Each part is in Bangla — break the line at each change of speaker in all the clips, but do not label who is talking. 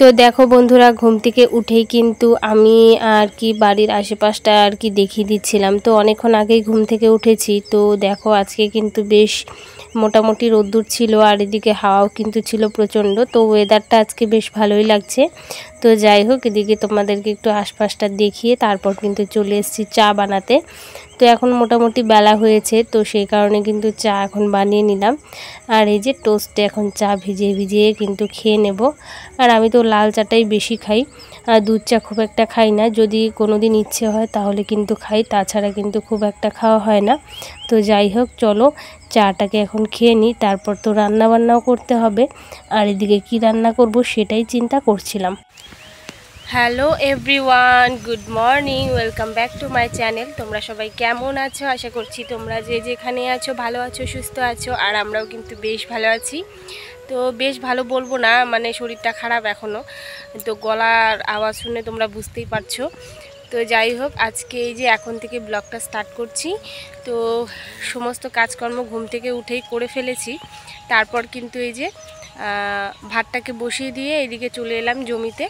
তো দেখো বন্ধুরা, ঘুম থেকে উঠেই কিন্তু আমি আর কি বাড়ির আশেপাশটা আর কি দেখিয়ে দিচ্ছিলাম। তো অনেকক্ষণ আগেই ঘুম থেকে উঠেছি। তো দেখো আজকে কিন্তু বেশ মোটামুটি রোদ্দুর ছিল, আর এদিকে হাওয়াও কিন্তু ছিল প্রচণ্ড। তো ওয়েদারটা আজকে বেশ ভালোই লাগছে। তো যাই হোক, এদিকে তোমাদেরকে একটু আশপাশটা দেখিয়ে তারপর কিন্তু চলে এসেছি চা বানাতে। তো এখন মোটামুটি বেলা হয়েছে, তো সেই কারণে কিন্তু চা এখন বানিয়ে নিলাম। আর এই যে টোস্টে এখন চা ভিজিয়ে ভিজিয়ে কিন্তু খেয়ে নেব। আর আমি তো লাল চাটাই বেশি খাই, আর দুধ চা খুব একটা খাই না। যদি কোনো দিন ইচ্ছে হয় তাহলে কিন্তু খাই, তাছাড়া কিন্তু খুব একটা খাওয়া হয় না। তো যাই হোক, চলো চাটাকে এখন খেয়ে নিই, তারপর তো রান্না বান্নাও করতে হবে। আর এদিকে কি রান্না করব সেটাই চিন্তা করছিলাম। Hello everyone, good morning, welcome back to my channel. তোমরা সবাই কেমন আছো? আশা করছি তোমরা যে যেখানে আছো ভালো আছো, সুস্থ আছো। আর আমরাও কিন্তু বেশ ভালো আছি। তো বেশ ভালো বলবো না, মানে শরীরটা খারাপ এখনও, তো গলার আওয়াজ শুনে তোমরা বুঝতেই পারছো। তো যাই হোক, আজকে এই যে এখন থেকে ব্লগটা স্টার্ট করছি। তো সমস্ত কাজকর্ম ঘুম থেকে উঠেই করে ফেলেছি। তারপর কিন্তু এই যে ভাতটাকে বসিয়ে দিয়ে এদিকে চলে এলাম জমিতে।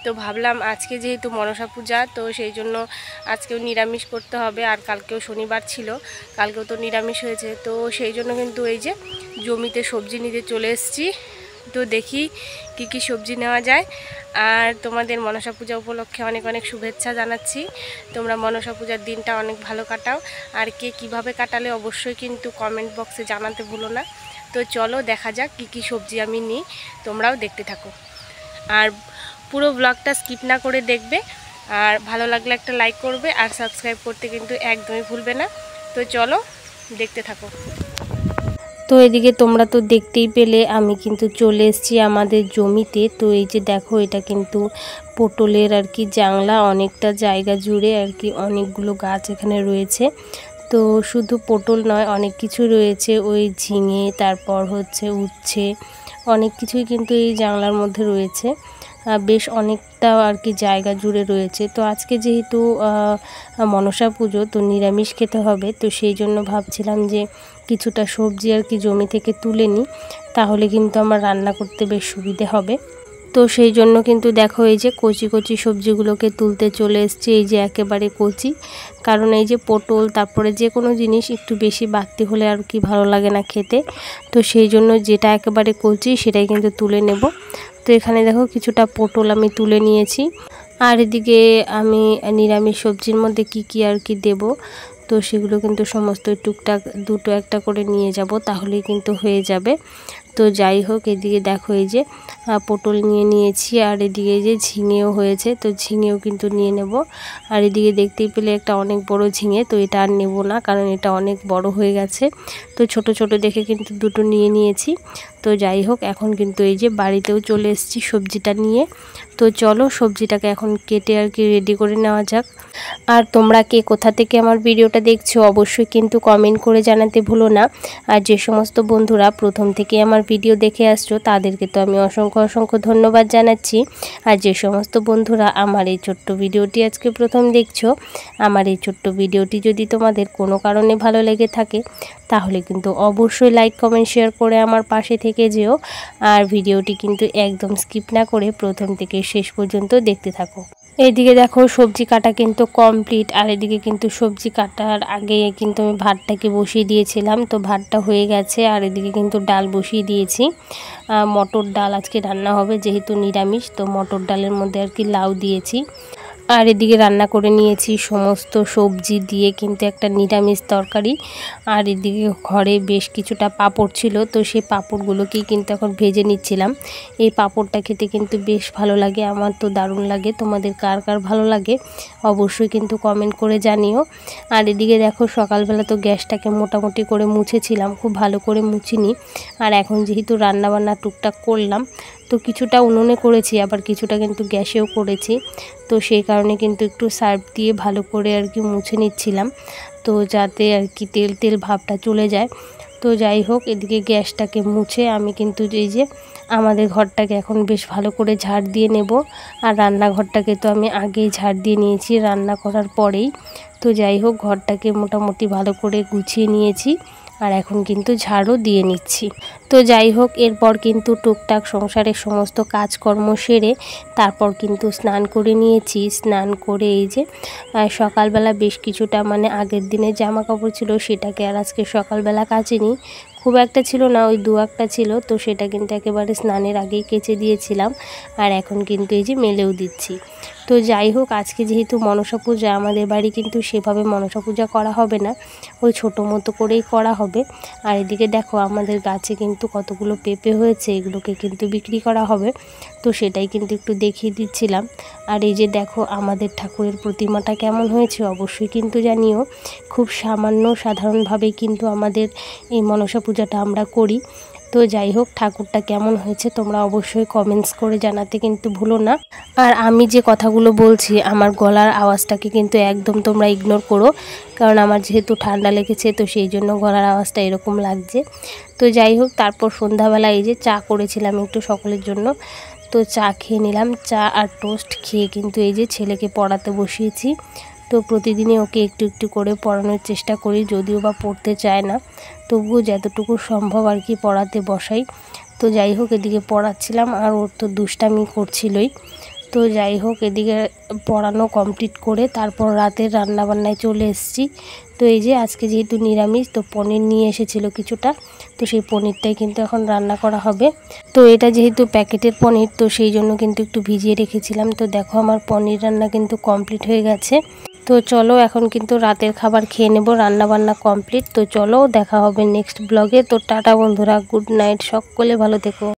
তো ভাবলাম আজকে যেহেতু মনসা পূজা, তো সেই জন্য আজকেও নিরামিষ করতে হবে। আর কালকেও শনিবার ছিল, কালকেও তো নিরামিষ হয়েছে। তো সেই জন্য কিন্তু এই যে জমিতে সবজি নিতে চলে এসেছি। তো দেখি কি কি সবজি নেওয়া যায়। আর তোমাদের মনসা পূজা উপলক্ষে অনেক অনেক শুভেচ্ছা জানাচ্ছি। তোমরা মনসা পূজার দিনটা অনেক ভালো কাটাও। আর কে কিভাবে কাটালে অবশ্যই কিন্তু কমেন্ট বক্সে জানাতে ভুলো না। তো চলো দেখা যাক কি কি সবজি আমি নিই, তোমরাও দেখতে থাকো। আর পুরো ব্লগটা স্কিপ না করে দেখবে। আর ভালো লাগলে একটা লাইক করবে, আর সাবস্ক্রাইব করতে কিন্তু একদমই ভুলবে না। তো চলো দেখতে থাকো। তো এদিকে তোমরা তো দেখতেই পেলে আমি কিন্তু চলে এসেছি আমাদের জমিতে। তো এই যে দেখো, এটা কিন্তু পটলের আর কি জাংলা, অনেকটা জায়গা জুড়ে আর কি অনেকগুলো গাছ এখানে রয়েছে। তো শুধু পটল নয়, অনেক কিছু রয়েছে, ওই ঝিঙে, তারপর হচ্ছে উচ্ছে, অনেক কিছুই কিন্তু এই জাংলার মধ্যে রয়েছে। বেশ অনেকটা আর কি জায়গা জুড়ে রয়েছে। তো আজকে যেহেতু মনসা পুজো, তো নিরামিষ খেতে হবে। তো সেই জন্য ভাবছিলাম যে কিছুটা সবজি আর কি জমি থেকে তুলে নিই, তাহলে কিন্তু আমার রান্না করতে বেশ সুবিধে হবে। তো সেই জন্য কিন্তু দেখো, এই যে কচি কচি সবজিগুলোকে তুলতে চলে এসেছি, এই যে একেবারে কচি। কারণ এই যে পটল, তারপরে যে কোনো জিনিস একটু বেশি বাড়তি হলে আর কি ভালো লাগে না খেতে। তো সেই জন্য যেটা একেবারে কচি সেটাই কিন্তু তুলে নেব। তো এখানে দেখো কিছুটা পটল আমি তুলে নিয়েছি। আর এদিকে আমি নিরামিষ সবজির মধ্যে কি কি আর কি দেব, তো সেগুলো কিন্তু সমস্ত টুকটাক দুটো একটা করে নিয়ে যাব, তাহলেই কিন্তু হয়ে যাবে। তো যাই হোক, এদিকে দেখো এই যে পটল নিয়ে নিয়েছি, আর এদিকে এই যে ঝিঙেও হয়েছে, তো ঝিঙেও কিন্তু নিয়ে নেব। আর এদিকে দেখতেই পেলে একটা অনেক বড় ঝিঙে, তো এটা আর নেব না, কারণ এটা অনেক বড় হয়ে গেছে। তো ছোট ছোট দেখে কিন্তু দুটো নিয়ে নিয়েছি। তো যাই হোক, এখন কিন্তু এই যে বাড়িতেও চলে এসেছি সবজিটা নিয়ে। তো চলো সবজিটাকে এখন কেটে আর কি রেডি করে নেওয়া যাক। আর তোমরা কে কোথা থেকে আমার ভিডিওটা দেখছো অবশ্যই কিন্তু কমেন্ট করে জানাতে ভুলো না। আর যে সমস্ত বন্ধুরা প্রথম থেকে আমার ভিডিও দেখে আসছো তাদেরকে তো আমি অসংখ্য অসংখ্য ধন্যবাদ জানাচ্ছি। আর যে সমস্ত বন্ধুরা আমার এই ছোট্ট ভিডিওটি আজকে প্রথম দেখছো, আমার এই ছোট্ট ভিডিওটি যদি তোমাদের কোনো কারণে ভালো লেগে থাকে, তাহলে কিন্তু অবশ্যই লাইক কমেন্ট শেয়ার করে আমার পাশে থেকে যেও। আর ভিডিওটি কিন্তু একদম স্কিপ না করে প্রথম থেকে শেষ পর্যন্ত দেখতে থাকো। এইদিকে দেখো সবজি কাটা কিন্তু কমপ্লিট। আর এদিকে কিন্তু সবজি কাটার আগে কিন্তু আমি ভাতটাকে বসিয়ে দিয়েছিলাম, তো ভাতটা হয়ে গেছে। আর এদিকে কিন্তু ডাল বসিয়ে দিয়েছি, মটর ডাল আজকে রান্না হবে, যেহেতু নিরামিষ। তো মটর ডালের মধ্যে আর কি লাউ দিয়েছি। আর এদিকে রান্না করে নিয়েছি সমস্ত সবজি দিয়ে কিন্তু একটা নিরামিষ তরকারি। আর এদিকে ঘরে বেশ কিছুটা পাঁপড় ছিল, তো সেই পাঁপড়গুলোকেই কিন্তু এখন ভেজে নিচ্ছিলাম। এই পাঁপড়টা খেতে কিন্তু বেশ ভালো লাগে, আমার তো দারুণ লাগে। তোমাদের কার কার ভালো লাগে অবশ্যই কিন্তু কমেন্ট করে জানিও। আর এদিকে দেখো, সকালবেলা তো গ্যাসটাকে মোটামুটি করে মুছেছিলাম, খুব ভালো করে মুছিনি। আর এখন যেহেতু রান্নাবান্না টুকটাক করলাম, তো কিছুটা উনুনে করেছি, আবার কিছুটা কিন্তু গ্যাসেও করেছি। তো সেই কারণে কিন্তু একটু সার্ফ দিয়ে ভালো করে আর কি মুছে নিচ্ছিলাম, তো যাতে আর কি তেল তেল ভাবটা চলে যায়। তো যাই হোক, এদিকে গ্যাসটাকে মুছে আমি কিন্তু এই যে আমাদের ঘরটাকে এখন বেশ ভালো করে ঝাড় দিয়ে নেব। আর রান্নাঘরটাকে তো আমি আগেই ঝাড় দিয়ে নিয়েছি রান্না করার পরেই। তো যাই হোক, ঘরটাকে মোটামুটি ভালো করে গুছিয়ে নিয়েছি। আর এখন কিন্তু ঝাড়ও দিয়ে নিচ্ছি। তো যাই হোক, এরপর কিন্তু টুকটাক সংসারের সমস্ত কাজকর্ম সেরে তারপর কিন্তু স্নান করে নিয়েছি। স্নান করে এই যে সকালবেলা বেশ কিছুটা মানে আগের দিনে জামা কাপড় ছিল সেটাকে আর আজকে সকালবেলা কাচিনি, খুব একটা ছিল না, ওই দু একটা ছিল, তো সেটা কিন্তু একেবারে স্নানের আগেই কেচে দিয়েছিলাম। আর এখন কিন্তু এই যে মেলেও দিচ্ছি। তো যাই হোক, আজকে যেহেতু মনসা পূজা, আমাদের বাড়ি কিন্তু সেভাবে মনসা পূজা করা হবে না, ওই ছোটো মতো করেই করা হবে। আর এদিকে দেখো আমাদের গাছে কিন্তু কতগুলো পেঁপে হয়েছে, এগুলোকে কিন্তু বিক্রি করা হবে, তো সেটাই কিন্তু একটু দেখিয়ে দিচ্ছিলাম। আর এই যে দেখো আমাদের ঠাকুরের প্রতিমাটা কেমন হয়েছে অবশ্যই কিন্তু জানিও। খুব সামান্য সাধারণভাবেই কিন্তু আমাদের এই মনসা পূজাটা আমরা করি। তো যাই হোক, ঠাকুরটা কেমন হয়েছে তোমরা অবশ্যই কমেন্টস করে জানাতে কিন্তু ভুলো না। আর আমি যে কথাগুলো বলছি আমার গলার আওয়াজটাকে কিন্তু একদম তোমরা ইগনোর করো, কারণ আমার যেহেতু ঠান্ডা লেগেছে তো সেই জন্য গলার আওয়াজটা এরকম লাগছে। তো যাই হোক, তারপর সন্ধ্যাবেলা এই যে চা করেছিলাম একটু সকলের জন্য, তো চা খেয়ে নিলাম। চা আর টোস্ট খেয়ে কিন্তু এই যে ছেলেকে পড়াতে বসিয়েছি। তো প্রতিদিনই ওকে একটু একটু করে পড়ানোর চেষ্টা করি, যদিও বা পড়তে চায় না, তবুও যতটুকু সম্ভব আর কি পড়াতে বসাই। তো যাই হোক, এদিকে পড়াচ্ছিলাম আর ওর তো দুষ্টামি করছিলই। তো যাই হোক, এদিকে পড়ানো কমপ্লিট করে তারপর রাতের রান্নাবান্নায় চলে এসেছি। তো এই যে আজকে যেহেতু নিরামিষ, তো পনির নিয়ে এসেছিলো কিছুটা, তো সেই পনিরটাই কিন্তু এখন রান্না করা হবে। তো এটা যেহেতু প্যাকেটের পনির, তো সেই জন্য কিন্তু একটু ভিজিয়ে রেখেছিলাম। তো দেখো আমার পনির রান্না কিন্তু কমপ্লিট হয়ে গেছে। তো চলো এখন কিন্তু রাতের খাবার খেয়ে নেব, রান্না বান্না কমপ্লিট। তো চলো দেখা হবে নেক্সট ব্লগে। তো টাটা বন্ধুরা, গুড নাইট, সকলে ভালো থেকো।